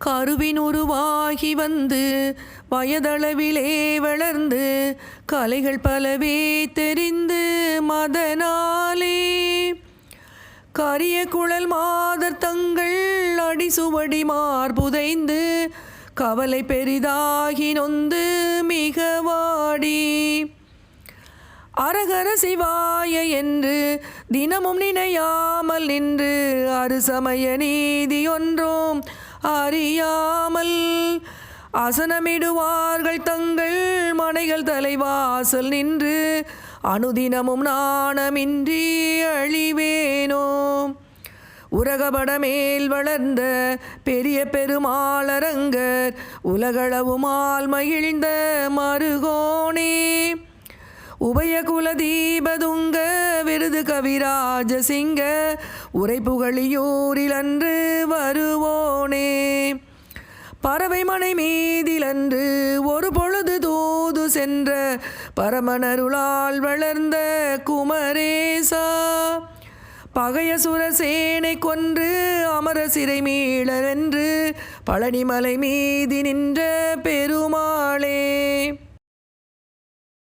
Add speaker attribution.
Speaker 1: கருவின் உருவாகி வந்து வயதளவிலே வளர்ந்து கலைகள் பலவே தெரிந்து மதனாலே கரிய குழல் மாதர் தங்கள் அடிசுவடி மார்புதைந்து கவலை பெரிதாகி நொந்து மிக வாடி அரகர சிவாய என்று தினமும் நினையாமல் நின்று அறுசமய நீதி ஒன்றும் அறியாமல் அசனமிடுவார்கள் தங்கள் மனைகள் தலைவாசல் நின்று அனுதினமும் நாணமின்றி அழிவேனோ உரகபட மேல் வளர்ந்த பெரிய பெருமாளரங்கர் உலகளவுமால் மகிழ்ந்த மருகோனே உபயகுல தீபதுங்க விருது கவிராஜ சிங்க உரை புகழியூரில் அன்று வருவோனே பறவை மனை மீதிலன்று ஒரு பொழுது தூது சென்ற பரமனருளால் வளர்ந்த குமரேசா பகைய சுரசேனை கொன்று அமர சிறை மீளவென்று பழனிமலை மீதி நின்ற பெருமாளே